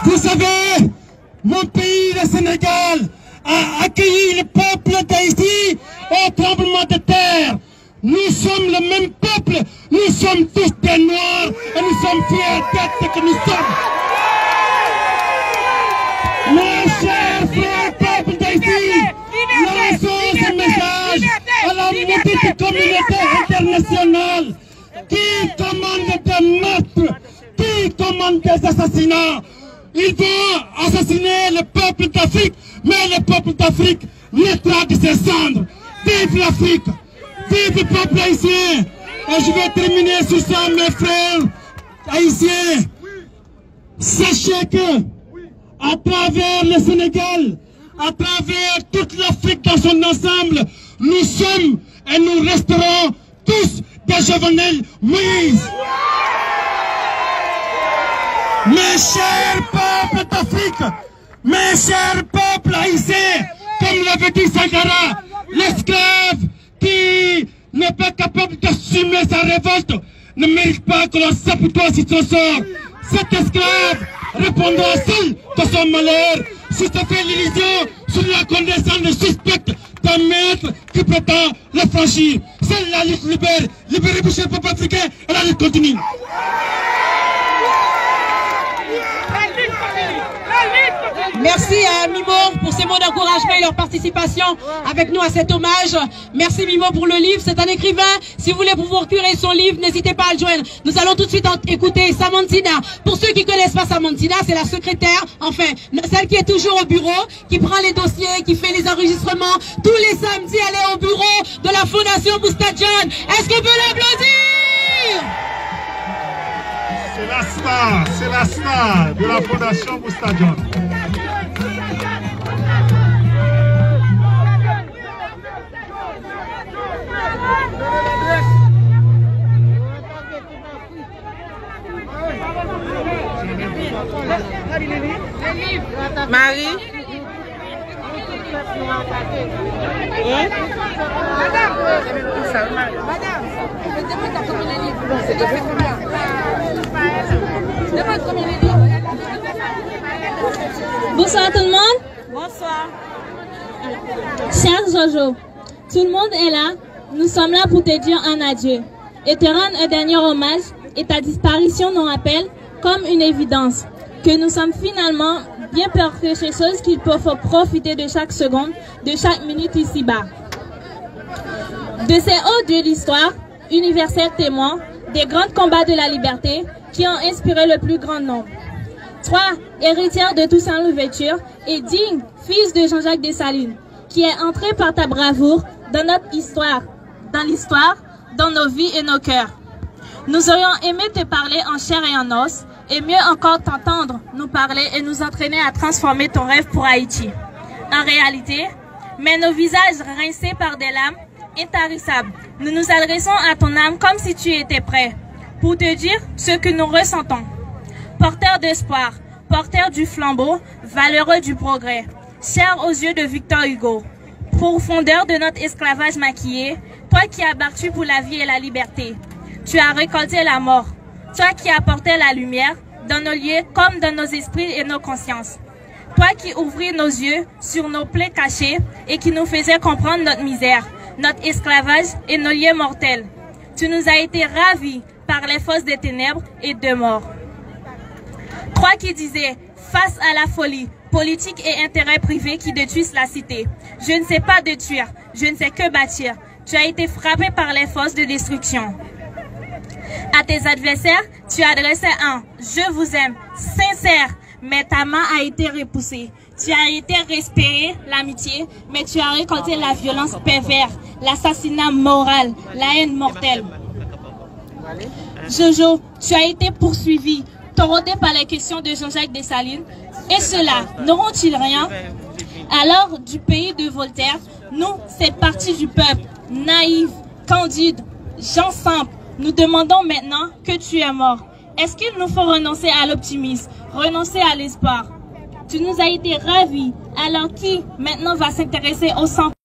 Vous savez, mon pays, le Sénégal, a accueilli le peuple d'Haïti au tremblement de terre. Nous sommes le même peuple, nous sommes tous des Noirs et nous sommes fiers d'être ce que nous sommes. Mes chers frères, peuple d'Haïti, lançons ce message à la maudite communauté internationale qui commande des meurtres, qui commande des assassinats. Ils vont assassiner le peuple d'Afrique, mais le peuple d'Afrique naîtra de ses cendres. Vive l'Afrique, vive le peuple haïtien. Et je vais terminer sur ça, mes frères haïtiens. Sachez que, à travers le Sénégal, à travers toute l'Afrique dans son ensemble, nous sommes et nous resterons tous des Jovenel Moïse. Mes chers peuples d'Afrique, mes chers peuples haïtiens, comme l'avait dit Sankara, l'esclave qui n'est pas capable d'assumer sa révolte ne mérite pas que l'on s'apitoie sur son sort. Cet esclave répondra seul de son malheur si se fait l'illusion sur la connaissance suspecte d'un maître qui prétend le franchir. Seule la lutte libère, libérer le peuple africain et la lutte continue. Merci à Mimo pour ces mots d'encouragement et leur participation avec nous à cet hommage. Merci Mimo pour le livre. C'est un écrivain. Si vous voulez vous procurer son livre, n'hésitez pas à le joindre. Nous allons tout de suite écouter Samantina. Pour ceux qui ne connaissent pas Samantina, c'est la secrétaire, enfin, celle qui est toujours au bureau, qui prend les dossiers, qui fait les enregistrements. Tous les samedis, elle est au bureau de la Fondation Moustadjane. Est-ce qu'on peut l'applaudir? C'est la star de la Fondation Moustadjane. Marie. Bonsoir tout le monde. Bonsoir. Cher Jojo, tout le monde est là. Nous sommes là pour te dire un adieu et te rendre un dernier hommage, et ta disparition nous rappelle, comme une évidence, que nous sommes finalement bien plus quelque chose qu'il faut profiter de chaque seconde, de chaque minute ici-bas. De ces hauts dieux d'histoire, universels témoins, des grands combats de la liberté qui ont inspiré le plus grand nombre. Toi, héritière de Toussaint Louverture et digne fils de Jean-Jacques Dessalines, qui est entré par ta bravoure dans notre histoire, dans nos vies et nos cœurs. Nous aurions aimé te parler en chair et en os, et mieux encore t'entendre nous parler et nous entraîner à transformer ton rêve pour Haïti. En réalité, mais nos visages rincés par des larmes intarissables, nous nous adressons à ton âme comme si tu étais prêt, pour te dire ce que nous ressentons. Porteur d'espoir, porteur du flambeau, valeureux du progrès, cher aux yeux de Victor Hugo, profondeur de notre esclavage maquillé, toi qui as battu pour la vie et la liberté, tu as récolté la mort, toi qui apportais la lumière dans nos lieux comme dans nos esprits et nos consciences, toi qui ouvris nos yeux sur nos plaies cachées et qui nous faisais comprendre notre misère, notre esclavage et nos lieux mortels. Tu nous as été ravis par les fosses des ténèbres et de mort. Toi qui disais, face à la folie, politique et intérêts privés qui détruisent la cité, je ne sais pas détruire, je ne sais que bâtir. Tu as été frappé par les forces de destruction. À tes adversaires, tu as adressé un « je vous aime » sincère, mais ta main a été repoussée. Tu as été respiré l'amitié, mais tu as récolté la violence perverse, l'assassinat moral, la haine mortelle. Jojo, tu as été poursuivi, taraudé par les questions de Jean-Jacques Dessalines. Et ceux-là, n'auront-ils rien? Alors, du pays de Voltaire, nous, cette partie du peuple, naïve, candide, gens simples, nous demandons maintenant que tu es mort. Est-ce qu'il nous faut renoncer à l'optimisme, renoncer à l'espoir? Tu nous as été ravis, alors qui maintenant va s'intéresser au sang?